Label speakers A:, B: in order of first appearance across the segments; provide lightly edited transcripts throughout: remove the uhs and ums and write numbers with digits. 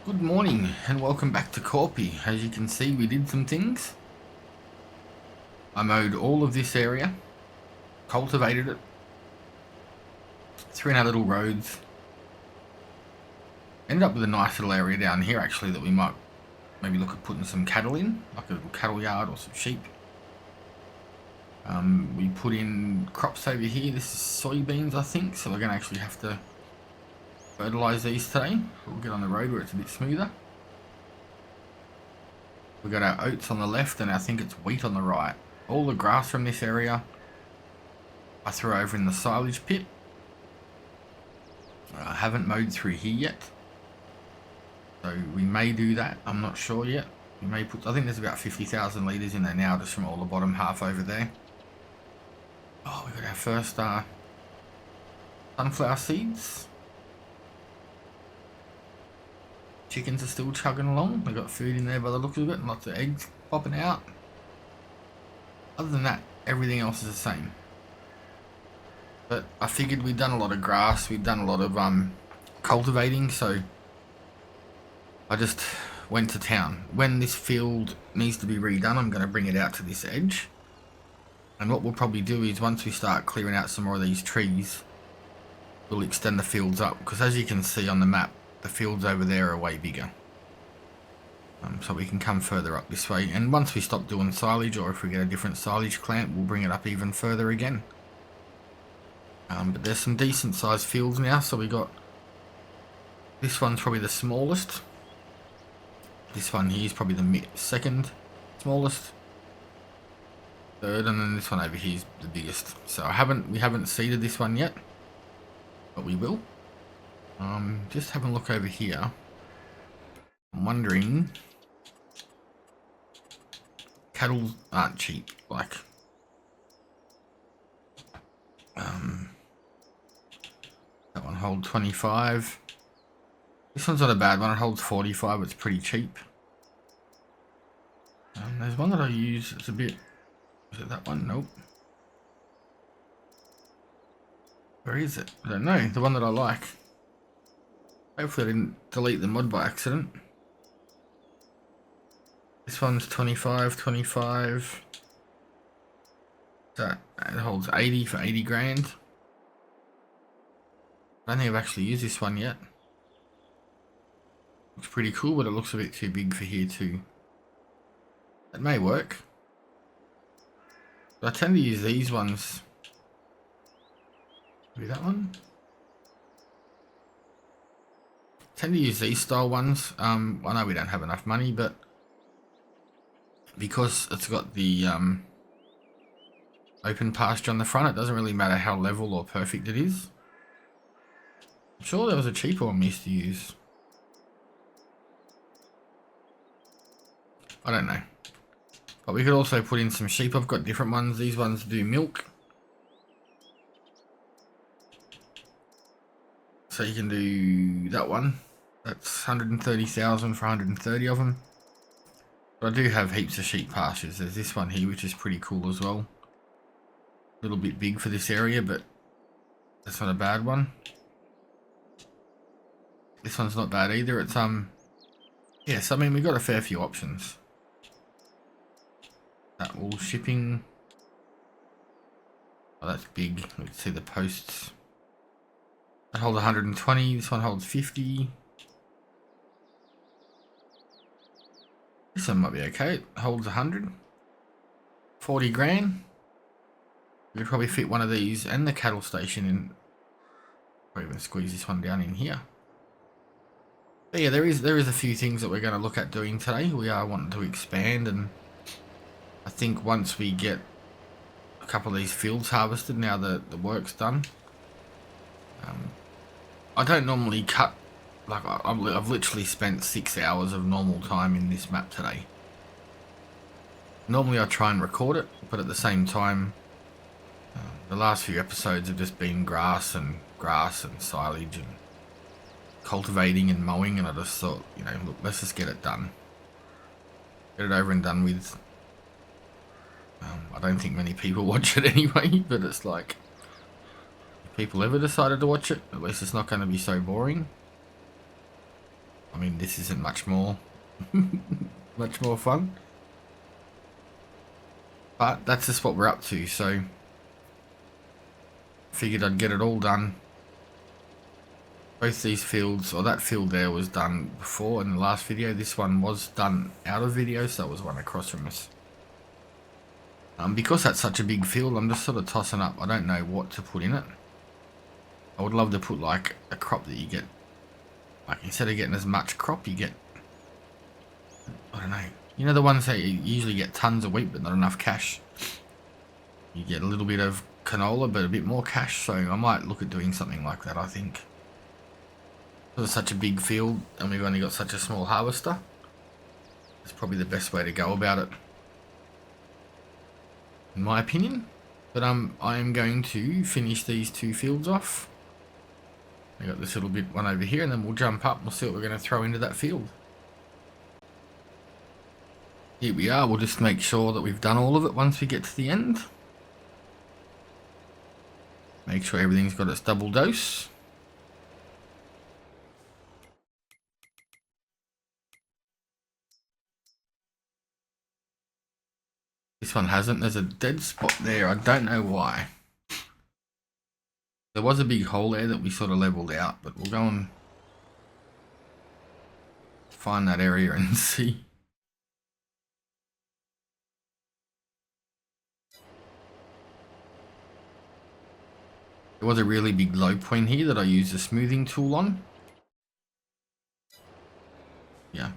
A: Good morning and welcome back to Korpi. As you can see, we did some things. I mowed all of this area, cultivated it, threw in our little roads. Ended up with a nice little area down here actually that we might maybe look at putting some cattle in, like a little cattle yard or some sheep. We put in crops over here. This is soybeans, I think, so we're going to actually have to fertilise these today. We'll get on the road where it's a bit smoother. We've got our oats on the left and I think it's wheat on the right. All the grass from this area I threw over in the silage pit. I haven't mowed through here yet, so we may do that. I'm not sure yet. We may put, I think there's about 50,000 litres in there now just from all the bottom half over there. Oh, we got our first sunflower seeds. Chickens are still chugging along. They've got food in there by the looks of it and lots of eggs popping out. Other than that, everything else is the same. But I figured we'd done a lot of grass, we'd done a lot of cultivating, so I just went to town. When this field needs to be redone, I'm going to bring it out to this edge. And what we'll probably do is once we start clearing out some more of these trees, we'll extend the fields up. Because as you can see on the map, the fields over there are way bigger. So we can come further up this way. And once we stop doing silage, or if we get a different silage clamp, we'll bring it up even further again. But there's some decent sized fields now. So we got, this one's probably the smallest. This one here is probably the second smallest. Third, and then this one over here is the biggest. So we haven't seeded this one yet, but we will. Just have a look over here. I'm wondering, cattle aren't cheap, like that one holds 25. This one's not a bad one, it holds 45, it's pretty cheap. There's one that I use, it's a bit, is it that one? Nope. Where is it? I don't know, the one that I like. Hopefully I didn't delete the mod by accident. This one's 25. That it holds 80 for 80 grand. I don't think I've actually used this one yet. Looks pretty cool, but it looks a bit too big for here too. It may work. But I tend to use these ones. Maybe that one? I tend to use these style ones. I know we don't have enough money, but because it's got the open pasture on the front, it doesn't really matter how level or perfect it is. I'm sure there was a cheaper one we used to use. I don't know. But we could also put in some sheep. I've got different ones. These ones do milk. So you can do that one. That's 130,000 for 130 of them. But I do have heaps of sheep pastures. There's this one here, which is pretty cool as well. A little bit big for this area, but that's not a bad one. This one's not bad either. It's yes, I mean we've got a fair few options. That all shipping. Oh, that's big. Let's see the posts. That holds 120. This one holds 50. This one might be okay. It holds 100. 40 grand. We could probably fit one of these and the cattle station in. Or even squeeze this one down in here. But yeah, there is a few things that we're going to look at doing today. We are wanting to expand, and I think once we get a couple of these fields harvested, now that the work's done, I don't normally cut, like I've literally spent 6 hours of normal time in this map today. Normally I try and record it, but at the same time, the last few episodes have just been grass and silage and cultivating and mowing, and I just thought, you know, look, let's just get it done. Get it over and done with. I don't think many people watch it anyway, but it's like, if people ever decided to watch it, at least it's not going to be so boring. I mean, this isn't much more, much more fun. But that's just what we're up to, so figured I'd get it all done. Both these fields, or that field there was done before in the last video. This one was done out of video, so it was one across from us. Because that's such a big field, I'm just sort of tossing up. I don't know what to put in it. I would love to put like a crop that you get, like instead of getting as much crop, you get, I don't know, you know the ones that you usually get tons of wheat but not enough cash. You get a little bit of canola but a bit more cash, so I might look at doing something like that, I think. It's such a big field and we've only got such a small harvester. It's probably the best way to go about it, in my opinion. But I am going to finish these two fields off. I got this little bit one over here, and then we'll jump up and we'll see what we're going to throw into that field. Here we are. We'll just make sure that we've done all of it once we get to the end. Make sure everything's got its double dose. This one hasn't. There's a dead spot there. I don't know why. There was a big hole there that we sort of leveled out, but we'll go and find that area and see. There was a really big low point here that I used the smoothing tool on. Yeah.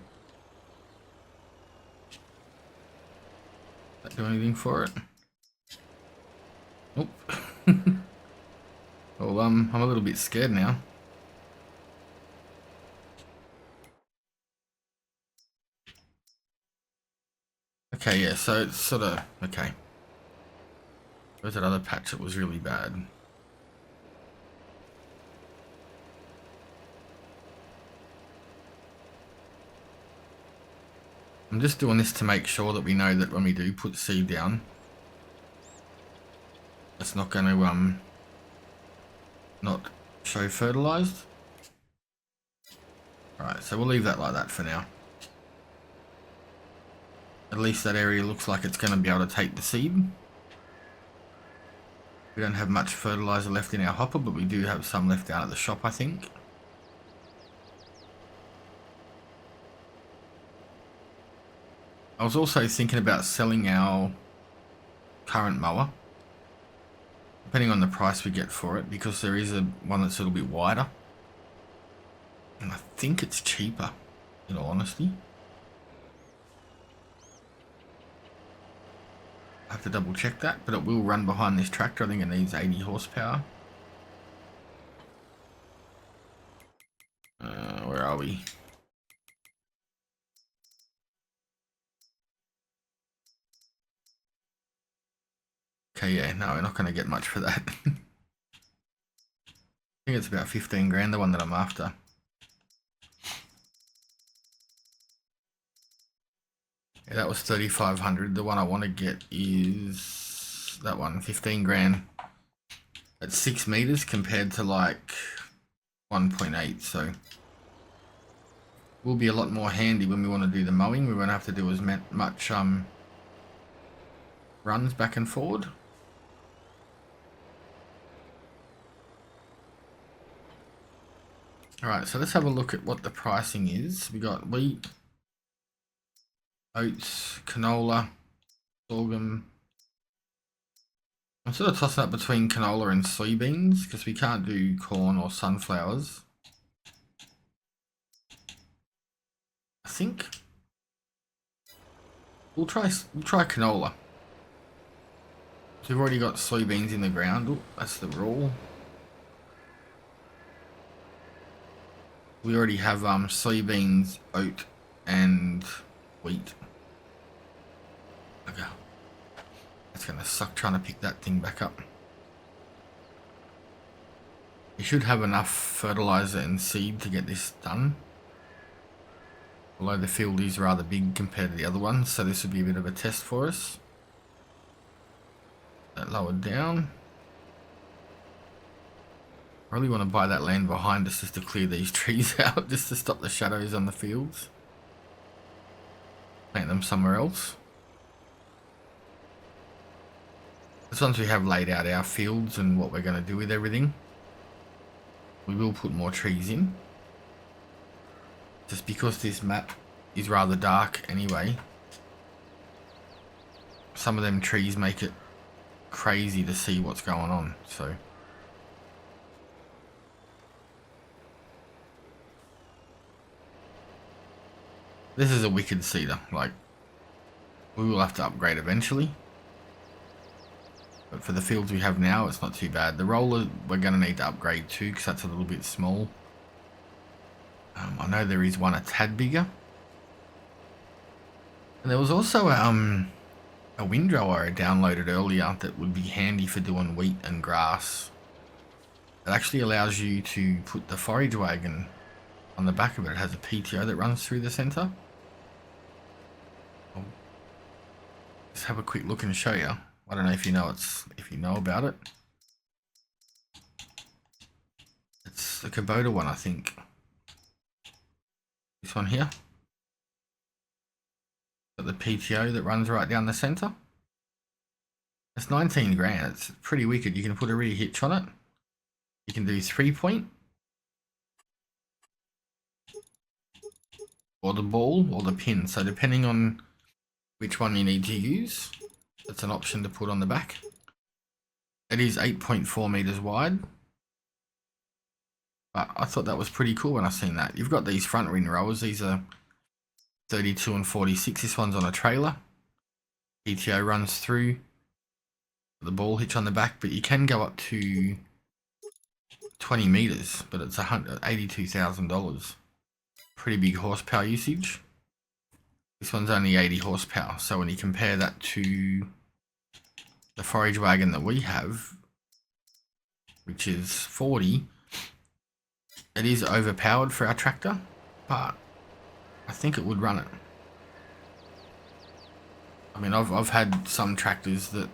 A: Does that do anything for it? Nope. Well, I'm a little bit scared now. Okay, yeah, so it's sort of, okay. Where's that other patch that was really bad? I'm just doing this to make sure that we know that when we do put seed down, it's not going to not show fertilized. Alright, so we'll leave that like that for now. At least that area looks like it's going to be able to take the seed. We don't have much fertilizer left in our hopper, but we do have some left down at the shop, I think. I was also thinking about selling our current mower, depending on the price we get for it, because there is one that's a little bit wider. And I think it's cheaper, in all honesty. I have to double check that, but it will run behind this tractor. I think it needs 80 horsepower. Where are we? Okay, yeah, no, we're not going to get much for that. I think it's about 15 grand, the one that I'm after. Yeah, that was 3,500. The one I want to get is that one, 15 grand. At 6 meters compared to like 1.8, so will be a lot more handy when we want to do the mowing. We won't have to do as much runs back and forward. Alright, so let's have a look at what the pricing is. We got wheat, oats, canola, sorghum. I'm sort of tossing up between canola and soybeans because we can't do corn or sunflowers. I think we'll try canola. So we've already got soybeans in the ground. Ooh, that's the rule. We already have soybeans, oat, and wheat. Okay. It's gonna suck trying to pick that thing back up. You should have enough fertilizer and seed to get this done. Although the field is rather big compared to the other ones, so this would be a bit of a test for us. That lowered down. I really want to buy that land behind us just to clear these trees out, just to stop the shadows on the fields. Plant them somewhere else. As once we have laid out our fields and what we're going to do with everything, we will put more trees in. Just because this map is rather dark anyway, some of them trees make it crazy to see what's going on, so. This is a wicked cedar, like, we will have to upgrade eventually. But for the fields we have now, it's not too bad. The roller, we're going to need to upgrade too, because that's a little bit small. I know there is one a tad bigger. And there was also a windrower I downloaded earlier that would be handy for doing wheat and grass. It actually allows you to put the forage wagon on the back of it. It has a PTO that runs through the center. I'll just have a quick look and show you. I don't know if you know about it. It's the Kubota one, I think. This one here. Got the PTO that runs right down the center. It's 19 grand. It's pretty wicked. You can put a rear hitch on it. You can do 3-point, or the ball, or the pin. So depending on which one you need to use, it's an option to put on the back. It is 8.4 meters wide. But I thought that was pretty cool when I seen that. You've got these front ring rowers. These are 32 and 46. This one's on a trailer. PTO runs through the ball hitch on the back, but you can go up to 20 meters, but it's $82,000. Pretty big horsepower usage. This one's only 80 horsepower. So when you compare that to the forage wagon that we have, which is 40, it is overpowered for our tractor, but I think it would run it. I mean, I've had some tractors that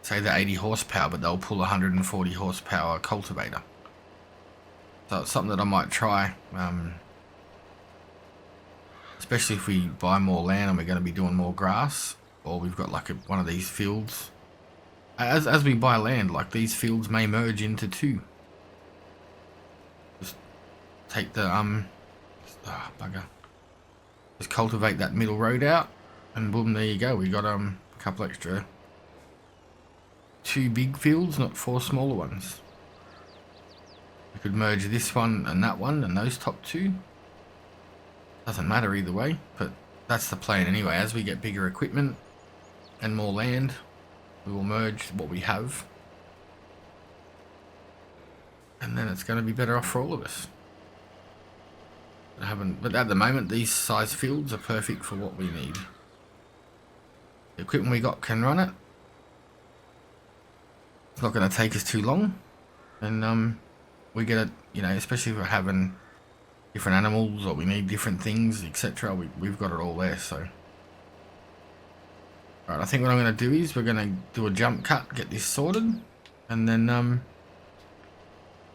A: say they're 80 horsepower, but they'll pull 140 horsepower cultivator. So it's something that I might try, especially if we buy more land and we're going to be doing more grass, or we've got like one of these fields. As we buy land, like these fields may merge into two. Just take the bugger. Just cultivate that middle road out, and boom, there you go. We got a couple extra, 2 big fields, not 4 smaller ones. We could merge this one and that one and those top 2. Doesn't matter either way, but that's the plan anyway. As we get bigger equipment and more land, we will merge what we have, and then it's going to be better off for all of us. But at the moment, these size fields are perfect for what we need. The equipment we got can run it. It's not going to take us too long, and we get it, you know, especially if we're having different animals or we need different things, etc. We've got it all there. So, alright, I think what I'm going to do is we're going to do a jump cut, get this sorted, and then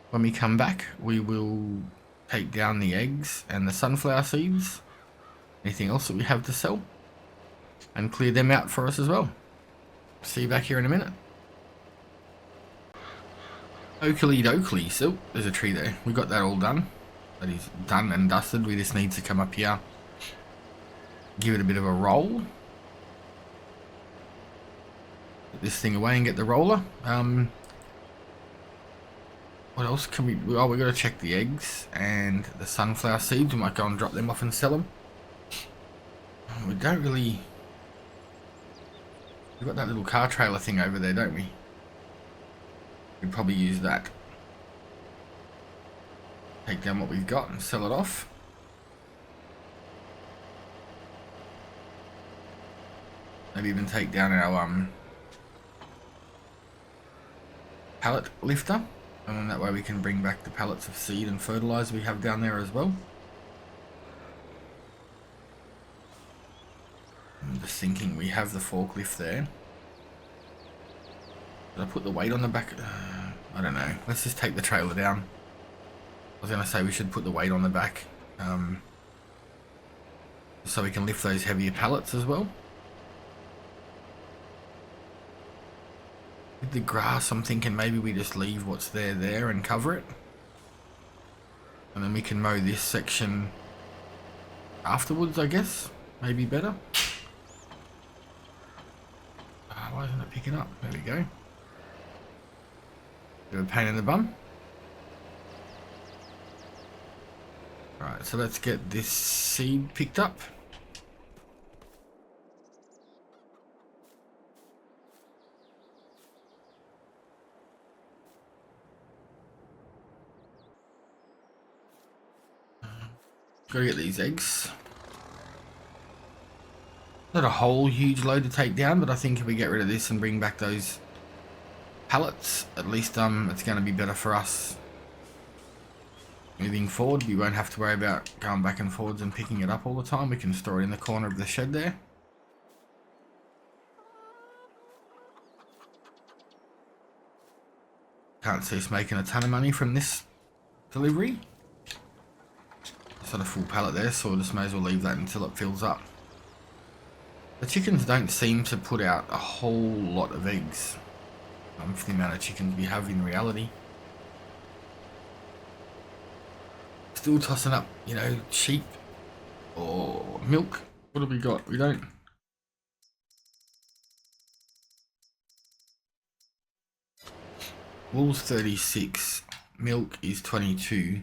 A: when we come back, we will take down the eggs and the sunflower seeds, anything else that we have to sell, and clear them out for us as well. See you back here in a minute. Oakley dokley. So there's a tree there. We got that all done. That is done and dusted. We just need to come up here, give it a bit of a roll, put this thing away and get the roller. What else can we? Oh, we got to check the eggs and the sunflower seeds. We might go and drop them off and sell them. We don't really. We've got that little car trailer thing over there, don't we? We'd probably use that. Take down what we've got and sell it off. Maybe even take down our pallet lifter, and then that way we can bring back the pallets of seed and fertilizer we have down there as well. I'm just thinking, we have the forklift there. Did I put the weight on the back? I don't know. Let's just take the trailer down. I was going to say we should put the weight on the back. So we can lift those heavier pallets as well. With the grass, I'm thinking maybe we just leave what's there and cover it. And then we can mow this section afterwards, I guess. Maybe better. Why isn't it picking up? There we go. Bit of a pain in the bum. Right, so let's get this seed picked up. Gotta get these eggs. Not a whole huge load to take down, but I think if we get rid of this and bring back those pallets, at least it's going to be better for us moving forward. We won't have to worry about going back and forwards and picking it up all the time. We can store it in the corner of the shed there. Can't see us making a ton of money from this delivery. It's not a full pallet there, so we'll just may as well leave that until it fills up. The chickens don't seem to put out a whole lot of eggs for the amount of chickens we have in reality. Still tossing up, you know, sheep or milk. What have we got? We don't. Wool's 36, milk is 22.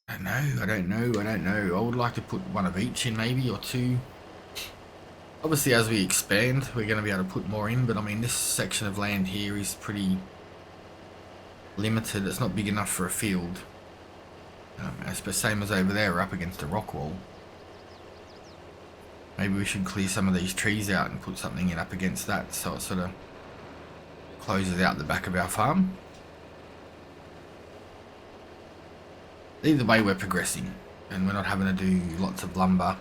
A: I don't know. I would like to put one of each in, maybe, or two. Obviously, as we expand, we're going to be able to put more in, but I mean, this section of land here is pretty limited. It's not big enough for a field. It's the same as over there, we're up against a rock wall. Maybe we should clear some of these trees out and put something in up against that, so it sort of closes out the back of our farm. Either way, we're progressing, and we're not having to do lots of lumber,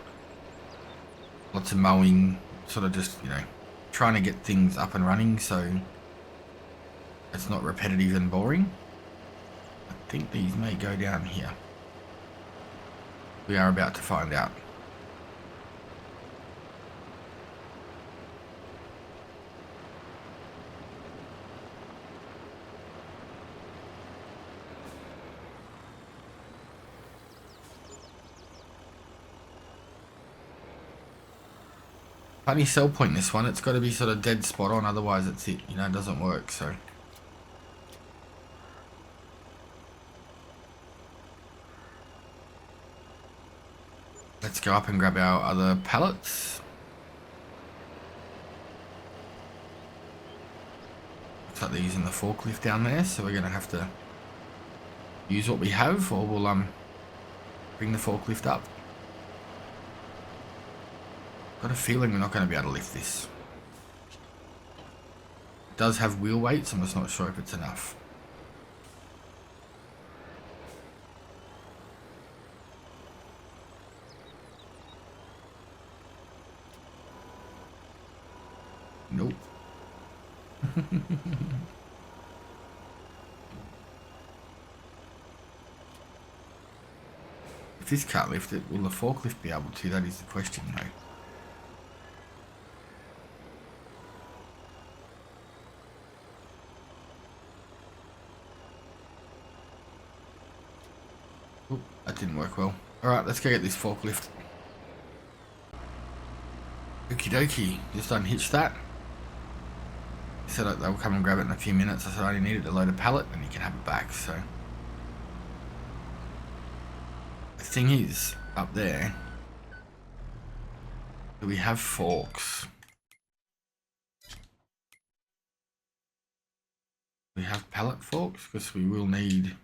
A: lots of mowing, sort of just, you know, trying to get things up and running so it's not repetitive and boring. I think these may go down here. We are about to find out. Funny sell point this one, it's got to be sort of dead spot on, otherwise it doesn't work, so. Let's go up and grab our other pallets. Looks like they're using the forklift down there, so we're going to have to use what we have, or we'll bring the forklift up. Got a feeling we're not going to be able to lift this. It does have wheel weights, I'm just not sure if it's enough. Nope. If this can't lift it, will the forklift be able to? That is the question, though. That didn't work well. Alright, let's go get this forklift. Okie dokie, just unhitch that. He said they'll come and grab it in a few minutes. I said I only need it to load a pallet and you can have it back, so. The thing is, up there, do we have forks? We have pallet forks, because we will need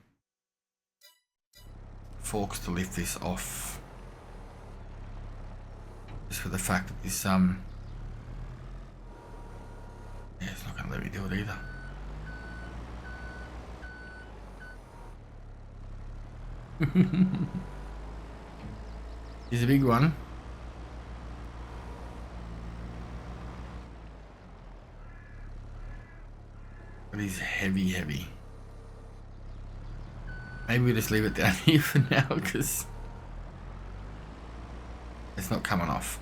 A: forks to lift this off. Just for the fact that this yeah, it's not going to let me do it either. Here's a big one. It is heavy, heavy. Maybe we just leave it down here for now because it's not coming off,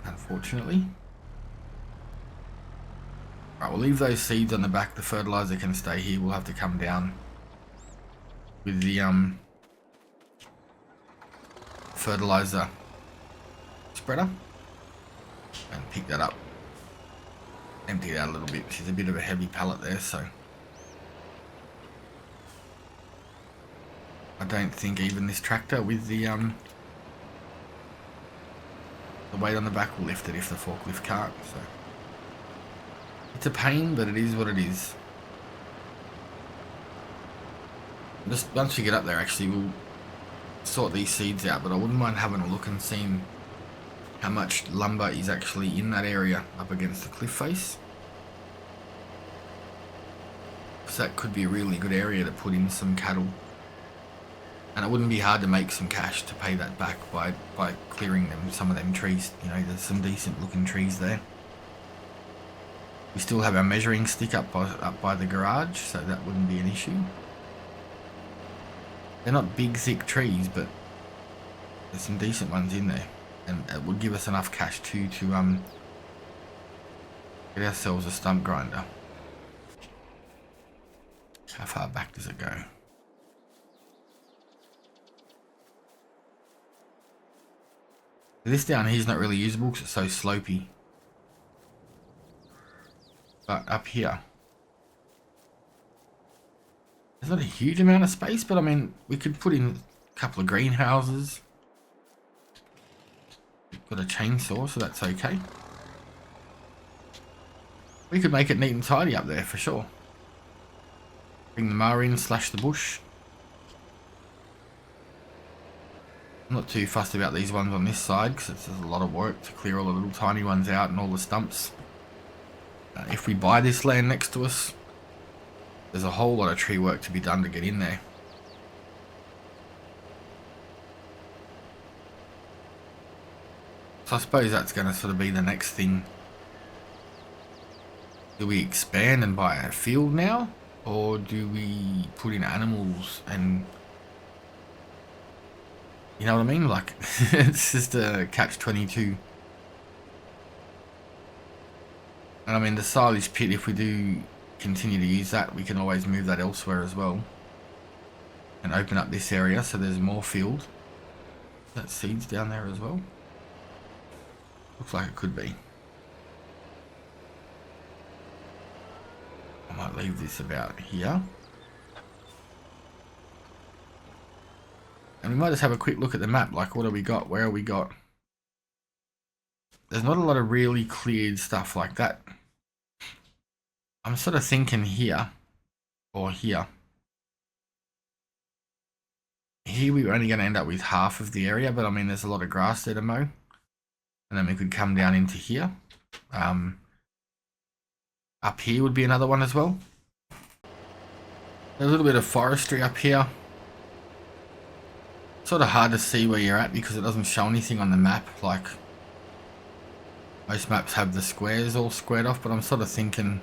A: unfortunately. Right, we'll leave those seeds on the back. The fertilizer can stay here. We'll have to come down with the fertilizer spreader and pick that up. Empty it out a little bit. She's a bit of a heavy pallet there, so I don't think even this tractor with the weight on the back will lift it if the forklift can't. So it's a pain, but it is what it is. Just once we get up there, actually, we'll sort these seeds out, but I wouldn't mind having a look and seeing how much lumber is actually in that area up against the cliff face. So that could be a really good area to put in some cattle. And it wouldn't be hard to make some cash to pay that back by clearing some of them trees. You know, there's some decent looking trees there. We still have our measuring stick up by the garage, so that wouldn't be an issue. They're not big, thick trees, but there's some decent ones in there, and it would give us enough cash to get ourselves a stump grinder. How far back does it go? This down here is not really usable because it's so slopey. But up here, there's not a huge amount of space, but I mean, we could put in a couple of greenhouses. We've got a chainsaw, so that's okay. We could make it neat and tidy up there for sure. Bring the mower in, slash the bush. I'm not too fussed about these ones on this side because it's a lot of work to clear all the little tiny ones out and all the stumps. If we buy this land next to us, there's a whole lot of tree work to be done to get in there. So I suppose that's going to sort of be the next thing. Do we expand and buy a field now? Or do we put in animals and... You know what I mean? Like, it's just a catch-22. And I mean, the silage pit, if we do continue to use that, we can always move that elsewhere as well. And open up this area so there's more field. That seeds down there as well. Looks like it could be. I might leave this about here. And we might just have a quick look at the map, like what have we got, where have we got? There's not a lot of really cleared stuff like that. I'm sort of thinking here, or here. Here we're only going to end up with half of the area, but I mean there's a lot of grass there to mow. And then we could come down into here. Up here would be another one as well. There's a little bit of forestry up here. Sort of hard to see where you're at because it doesn't show anything on the map. Like most maps have the squares all squared off, but I'm sort of thinking,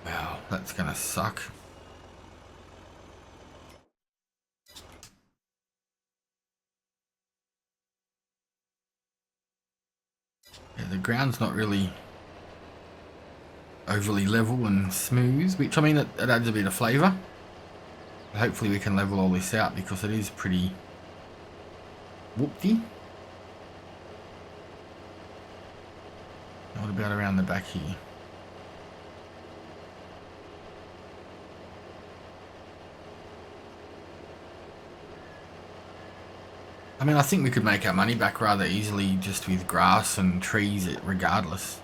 A: wow, that's gonna suck. Yeah, the ground's not really overly level and smooth, which I mean it adds a bit of flavour. Hopefully we can level all this out because it is pretty whoopty. What about around the back here? I mean, I think we could make our money back rather easily just with grass and trees regardless.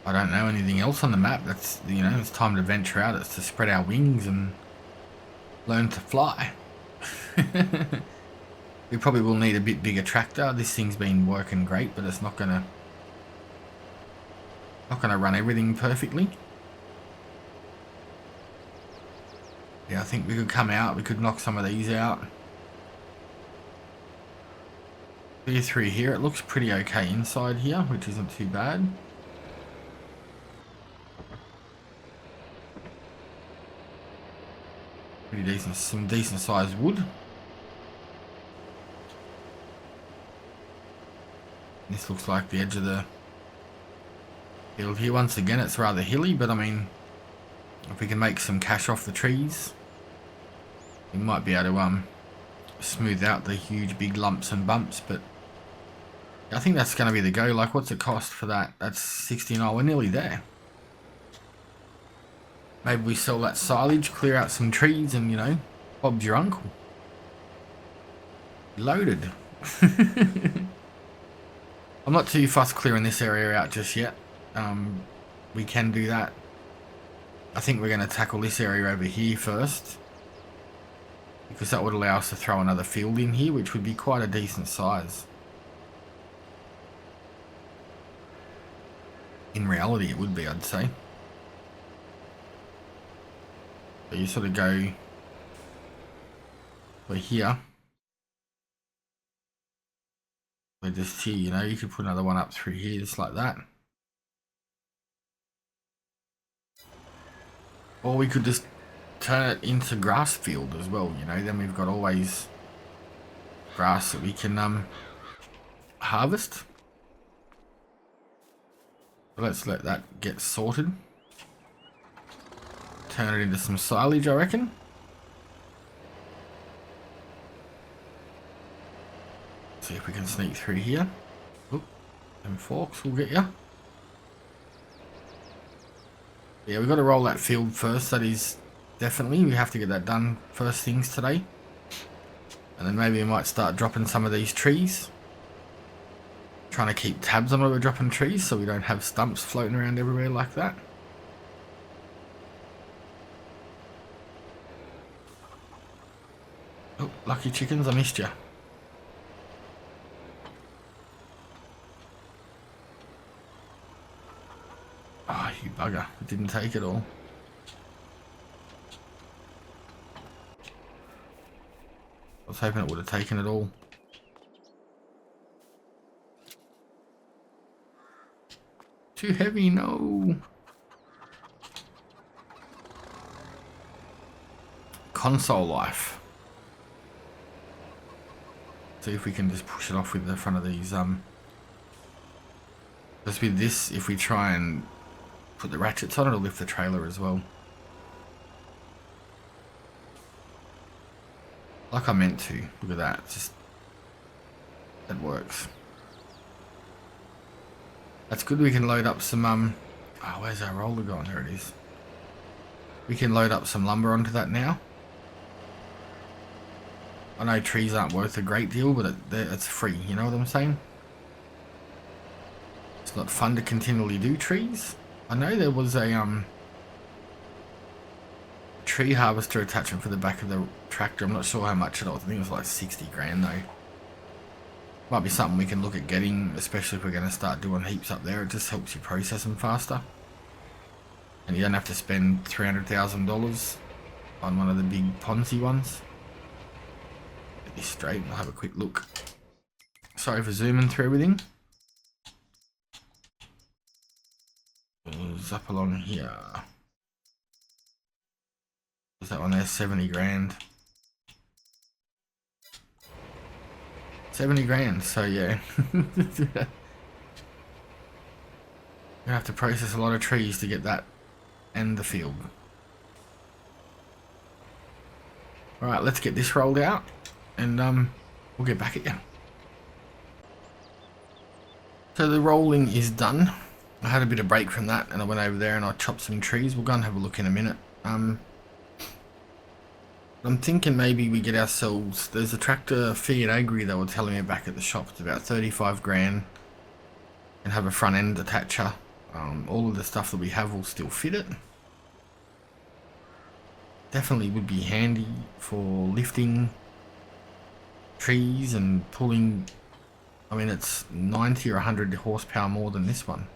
A: I don't know anything else on the map. That's, you know, it's time to venture out. It's to spread our wings and learn to fly. We probably will need a bit bigger tractor. This thing's been working great, but it's not gonna run everything perfectly. Yeah, I think we could come out. We could knock some of these out. Clear through here. It looks pretty okay inside here, which isn't too bad. Pretty decent, some decent sized wood. This looks like the edge of the field here. Once again, it's rather hilly, but I mean, if we can make some cash off the trees, we might be able to smooth out the huge big lumps and bumps. But I think that's going to be the go. Like, what's the cost for that? That's 69. We're nearly there. Maybe we sell that silage, clear out some trees, and, you know, Bob's your uncle. Loaded. I'm not too fussed clearing this area out just yet. We can do that. I think we're going to tackle this area over here first, because that would allow us to throw another field in here, which would be quite a decent size. In reality, it would be, I'd say. So you sort of go for here. We're just here, you know, you could put another one up through here, just like that. Or we could just turn it into grass field as well, you know, then we've got always grass that we can harvest. So let's let that get sorted. Turn it into some silage, I reckon. See if we can sneak through here. Oop, them forks will get you. Yeah, we've got to roll that field first. That is definitely, we have to get that done first things today. And then maybe we might start dropping some of these trees. Trying to keep tabs on where we're dropping trees so we don't have stumps floating around everywhere like that. Oh, lucky chickens, I missed you. Oh, you bugger. It didn't take it all. I was hoping it would have taken it all. Too heavy, no. Console life. See if we can just push it off with the front of these, just with this, if we try and put the ratchets on, it'll lift the trailer as well. Like I meant to. Look at that. Just, it works. That's good. We can load up some, oh, where's our roller going? There it is. We can load up some lumber onto that now. I know trees aren't worth a great deal, but it's free, you know what I'm saying? It's not fun to continually do trees. I know there was a tree harvester attachment for the back of the tractor. I'm not sure how much it was. I think it was like 60 grand though. Might be something we can look at getting, especially if we're going to start doing heaps up there. It just helps you process them faster. And you don't have to spend $300,000 on one of the big Ponzi ones. Get this straight and I'll have a quick look. Sorry for zooming through everything. Zap along here. Is that one there? 70 grand. 70 grand, so yeah. You're gonna have to process a lot of trees to get that and the field. Alright, let's get this rolled out and we'll get back at you. So the rolling is done. I had a bit of break from that and I went over there and I chopped some trees. We'll go and have a look in a minute. I'm thinking maybe we get ourselves, there's a tractor Fiat Agri they were telling me back at the shop, it's about 35 grand and have a front end attacher. All of the stuff that we have will still fit it. Definitely would be handy for lifting trees and pulling. I mean, it's 90 or 100 horsepower more than this one.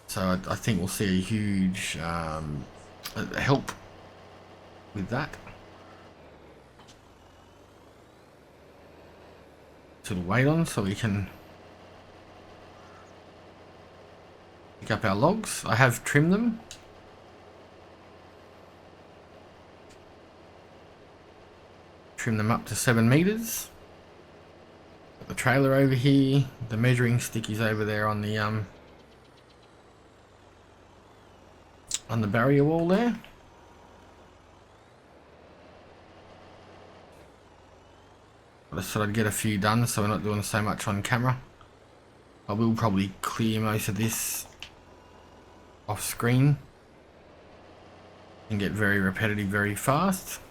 A: So I think we'll see a huge help with that. little weight on so we can pick up our logs. I have trimmed them. Trim them up to 7 meters. Got the trailer over here. The measuring stick is over there on the barrier wall there. I just thought I'd get a few done so we're not doing so much on camera. I will probably clear most of this off screen and get very repetitive very fast.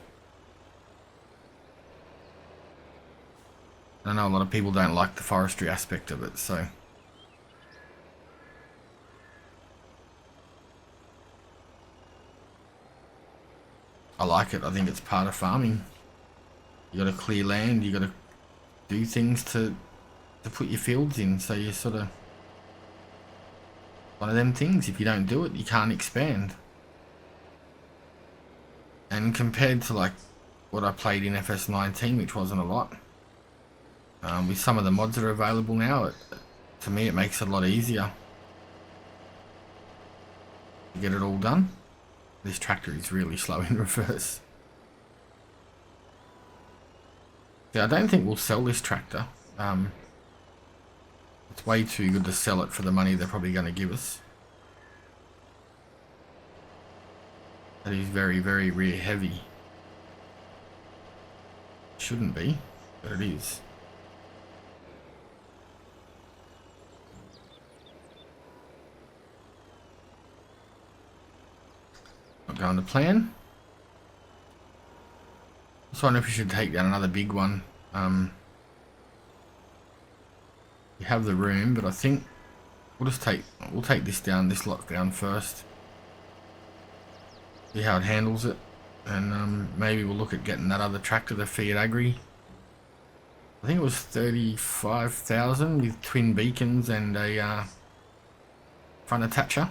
A: I know a lot of people don't like the forestry aspect of it, so I like it. I think it's part of farming. You got to clear land, you got to do things to put your fields in, so you're sort of one of them things. If you don't do it, you can't expand. And compared to like what I played in FS19, which wasn't a lot, with some of the mods that are available now, to me it makes it a lot easier to get it all done. This tractor is really slow in reverse. Yeah, I don't think we'll sell this tractor. It's way too good to sell it for the money they're probably going to give us. That is very, very rear heavy. Shouldn't be, but it is. Not going to plan. I wonder if we should take down another big one. We have the room, but I think we'll take this down, this lot down first. See how it handles it, and maybe we'll look at getting that other tractor, the Fiat Agri. I think it was 35,000 with twin beacons and a front attacher.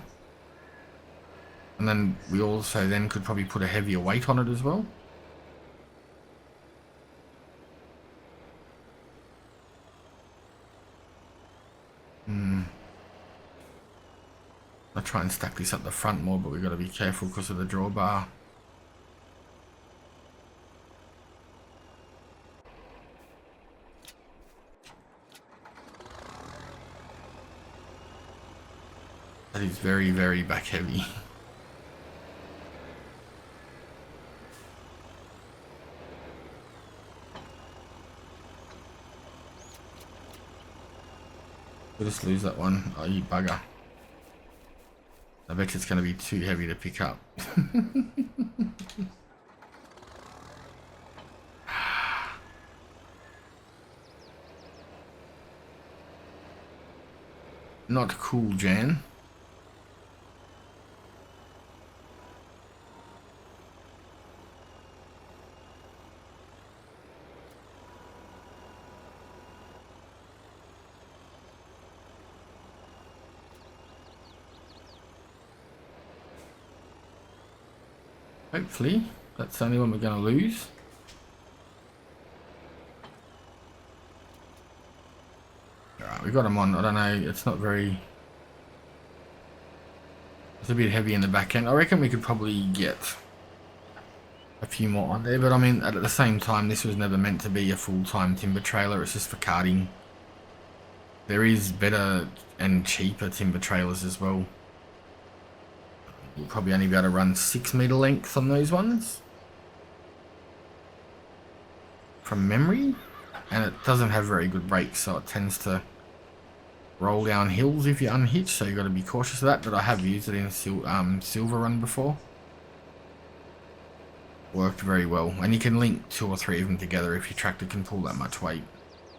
A: And then we also then could probably put a heavier weight on it as well. I'll try and stack this up the front more, but we've got to be careful because of the drawbar. That is very, very back heavy. We'll just lose that one. Oh, you bugger. I bet it's going to be too heavy to pick up. Not cool, Jan. Hopefully, that's the only one we're going to lose. Alright, we got them on. I don't know, it's not very... It's a bit heavy in the back end. I reckon we could probably get a few more on there, but I mean, at the same time, this was never meant to be a full-time timber trailer. It's just for carting. There is better and cheaper timber trailers as well. You'll probably only be able to run 6 meter length on those ones from memory, and it doesn't have very good brakes, so it tends to roll down hills if you unhitch, so you've got to be cautious of that. But I have used it in Silver Run before. Worked very well, and you can link 2 or 3 of them together if your tractor can pull that much weight.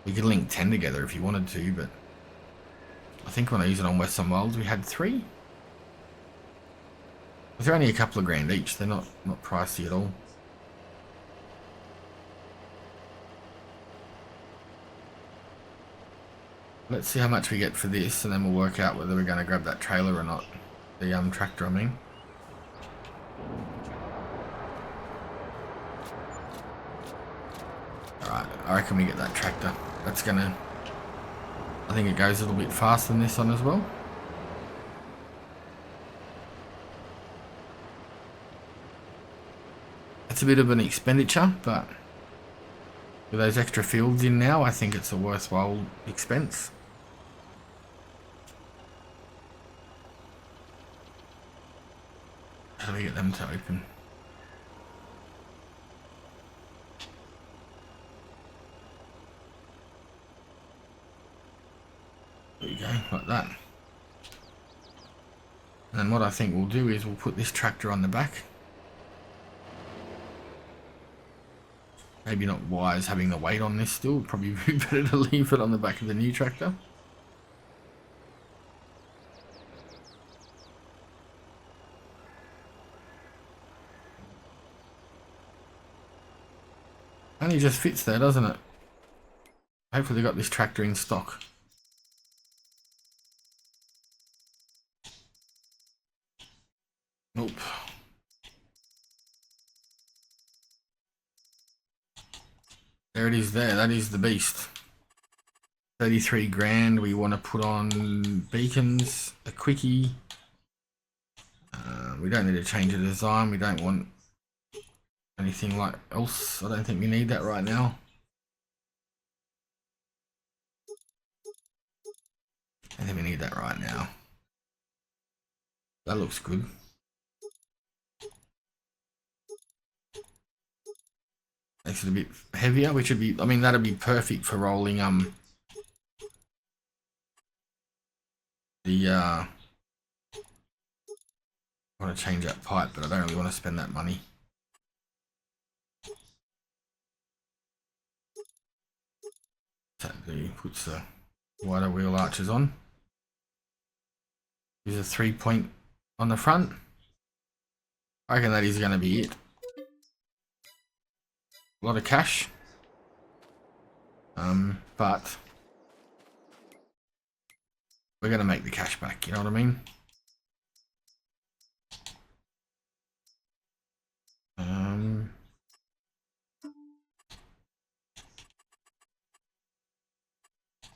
A: You could link 10 together if you wanted to, but I think when I used it on Western Wilds we had 3. They're only a couple of grand each. They're not pricey at all. Let's see how much we get for this, and then we'll work out whether we're going to grab that trailer or not. The tractor, I mean. Alright, I reckon we get that tractor. that's gonna, I think it goes a little bit faster than this one as well. It's a bit of an expenditure, but with those extra fields in now, I think it's a worthwhile expense. How do we get them to open? There you go, like that. And then what I think we'll do is we'll put this tractor on the back. Maybe not wise having the weight on this still, probably be better to leave it on the back of the new tractor. Only just fits there, doesn't it? Hopefully they got this tractor in stock. Nope. There it is there, that is the beast. 33 grand, we want to put on beacons, a quickie. We don't need to change the design, we don't want anything like else. I don't think we need that right now. I think we need that right now. That looks good. Makes it a bit heavier, which would be, I mean, that'd be perfect for rolling the I want to change that pipe, but I don't really want to spend that money. That puts the wider wheel arches on. There's a 3-point on the front. I reckon that is going to be it. A lot of cash, but we're going to make the cash back, you know what I mean?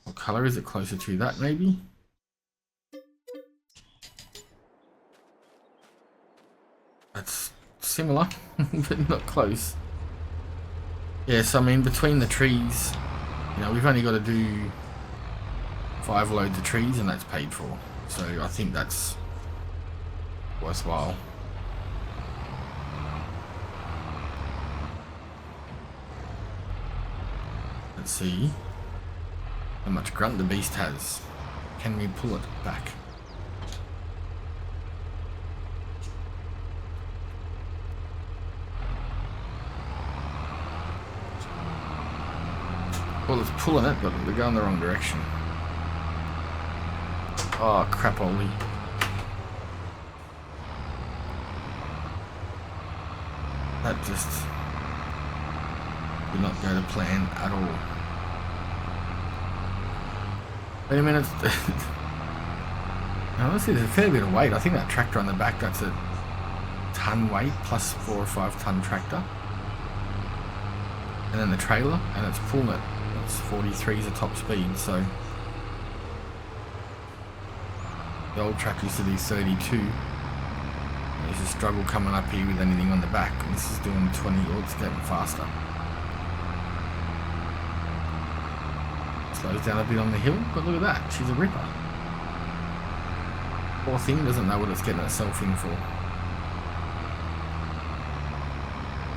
A: What color is it closer to? That maybe? That's similar, but not close. Yes, I mean, between the trees, you know, we've only got to do 5 loads of trees and that's paid for. So I think that's worthwhile. Let's see how much grunt the beast has. Can we pull it back? Well, it's pulling it, but we're going the wrong direction. Oh, crap, Ollie. That just did not go to plan at all. Wait a minute. Now, this is a fair bit of weight. I think that tractor on the back, that's a ton weight plus 4 or 5 ton tractor. And then the trailer, and it's pulling it. It's 43 is a top speed, so the old truck used to do 32. There's a struggle coming up here with anything on the back. This is doing 20, or it's getting faster. Slows down a bit on the hill, but look at that, she's a ripper. Poor thing doesn't know what it's getting itself in for.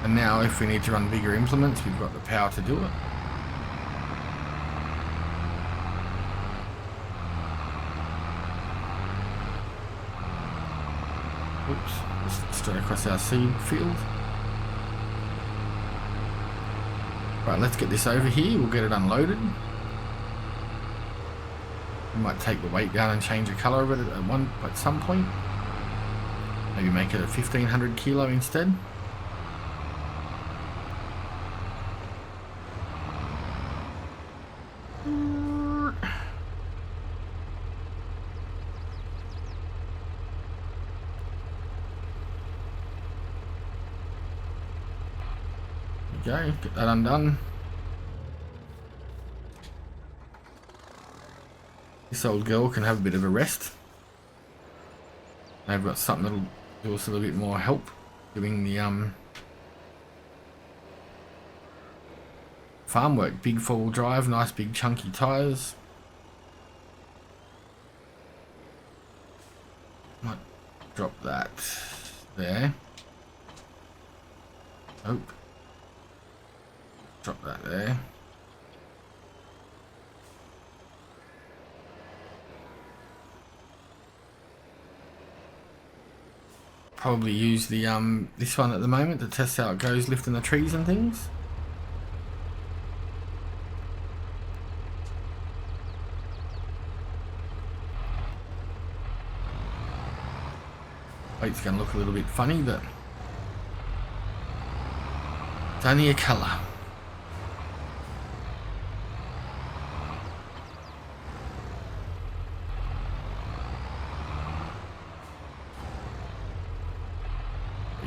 A: And now if we need to run bigger implements, we've got the power to do it. Oops, just straight across our seed field. Right, let's get this over here, we'll get it unloaded. We might take the weight down and change the colour of it at some point. Maybe make it a 1500 kilo instead. Go, get that undone. This old girl can have a bit of a rest. They've got something that'll do us a little bit more help doing the farm work. Big four-wheel drive, nice big chunky tyres. Might drop that there. Oh. Drop that there. Probably use the this one at the moment to test how it goes lifting the trees and things. Weight's going to look a little bit funny, but it's only a colour.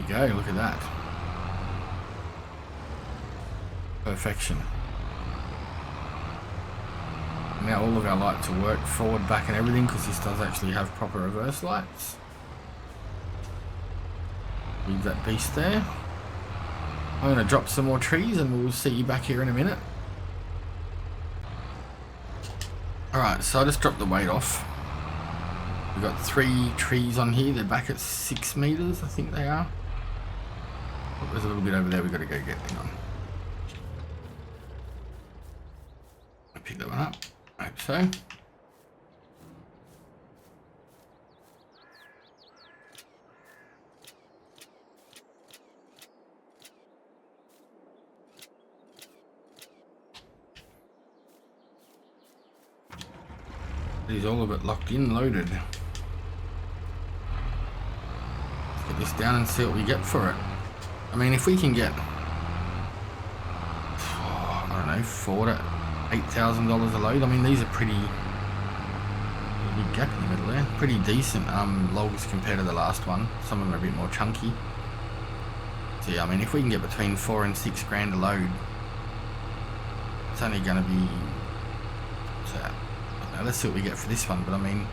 A: There you go, look at that. Perfection. Now all of our lights will work forward, back and everything, because this does actually have proper reverse lights. Leave that beast there. I'm going to drop some more trees and we'll see you back here in a minute. Alright, so I just dropped the weight off. We've got 3 trees on here. They're back at 6 meters, I think they are. Oh, there's a little bit over there we've got to go get. Hang on. I'll pick that one up. I hope so. He's all of it locked in, loaded. Let's get this down and see what we get for it. I mean, if we can get, I don't know, $4,000 to $8,000 a load. I mean, these are pretty big gap in the middle there. Pretty decent logs compared to the last one. Some of them are a bit more chunky. So yeah, I mean, if we can get between $4,000 and $6,000 a load, it's only going to be. Let's see what we get for this one, but I mean,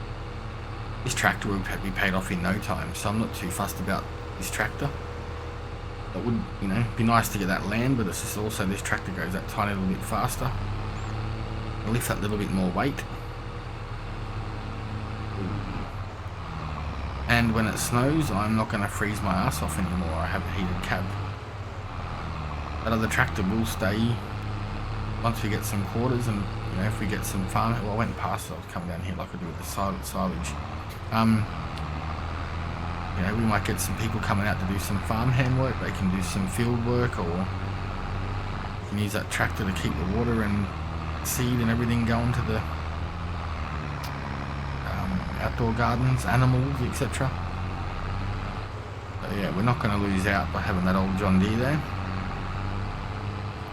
A: this tractor will be paid off in no time, so I'm not too fussed about this tractor. It would, you know, be nice to get that land, but it's just also this tractor goes that tiny little bit faster. I'll lift that little bit more weight. And when it snows, I'm not going to freeze my ass off anymore. I have a heated cab. That other tractor will stay once we get some quarters, and you know, if we get some farm, well, I went past it, I was coming down here like I do with the silage. You know, we might get some people coming out to do some farm hand work. They can do some field work, or we can use that tractor to keep the water and seed and everything going to the outdoor gardens, animals, etc. So yeah, we're not going to lose out by having that old John Deere there.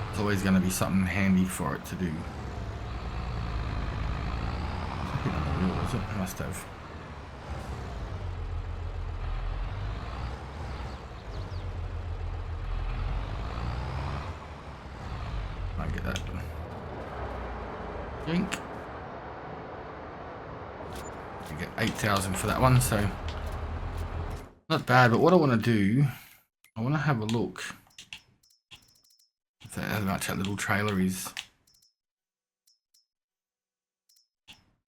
A: There's always going to be something handy for it to do. I must have. Might get that. Jink. You get 8,000 for that one, so not bad. But what I want to do, I want to have a look at how much that little trailer is.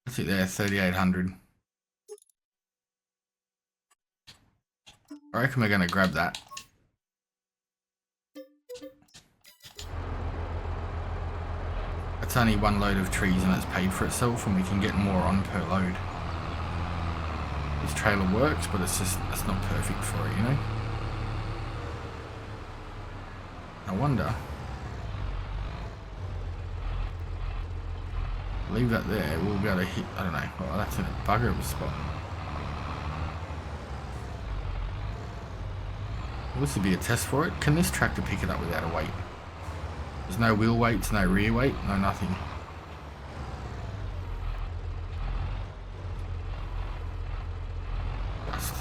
A: What's it there? 3,800. I reckon we're going to grab that. It's only one load of trees and it's paid for itself, and we can get more on per load. This trailer works, but it's not perfect for it, you know. I wonder. Leave that there, we'll be able to hit, I don't know, well, that's in a bugger of a spot. Well, this would be a test for it. Can this tractor pick it up without a weight? There's no wheel weights, no rear weight, no nothing. Just.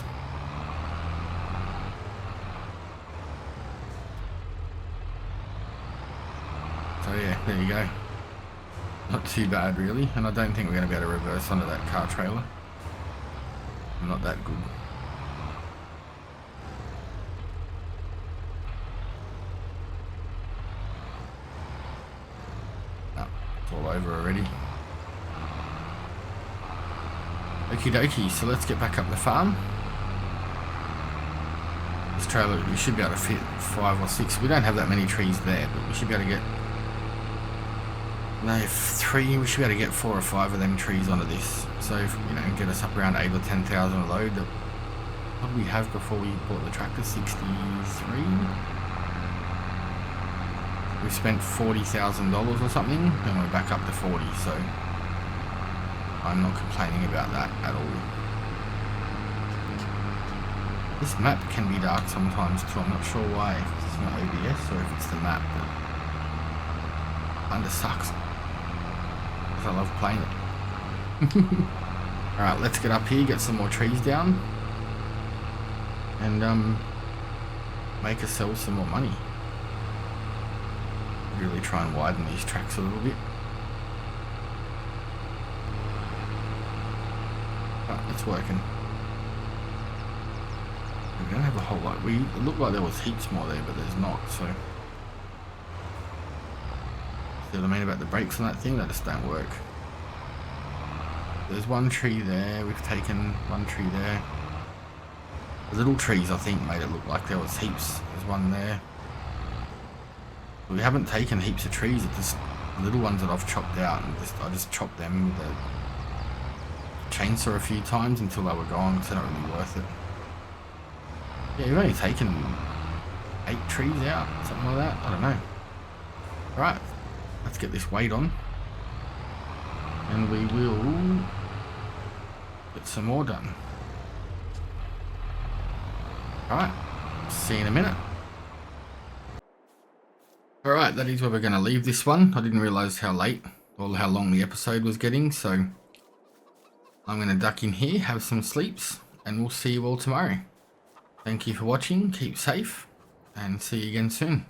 A: So yeah, there you go. Not too bad really, and I don't think we're going to be able to reverse onto that car trailer. I'm not that good. Oh, it's all over already. Okie dokie, so let's get back up the farm. This trailer, we should be able to fit 5 or 6. We don't have that many trees there, but we should be able to get... No, 3, we should be able to get 4 or 5 of them trees onto this. So, if, you know, get us up around 8 or 10,000 a load. What did we have before we bought the tractor? 63? We spent $40,000 or something, and we're back up to 40, so I'm not complaining about that at all. This map can be dark sometimes too. I'm not sure why. If it's not OBS or if it's the map, but it kinda sucks. Because I love playing it. Alright, let's get up here, get some more trees down, and make ourselves some more money. Really try and widen these tracks a little bit. Oh, it's working. We don't have a whole lot. It looked like there was heaps more there, but there's not, so. See what I mean about the brakes on that thing? That just don't work. There's one tree there. We've taken one tree there. The little trees, I think, made it look like there was heaps. There's one there. But we haven't taken heaps of trees. It's just little ones that I've chopped out, and I just chopped them with a chainsaw a few times until they were gone, because they're not really worth it. Yeah, we've only taken 8 trees out, something like that. I don't know. Alright, let's get this weight on. And we will get some more done. Alright, see you in a minute. Alright, that is where we're going to leave this one. I didn't realise how late or how long the episode was getting, so I'm going to duck in here, have some sleeps, and we'll see you all tomorrow. Thank you for watching, keep safe, and see you again soon.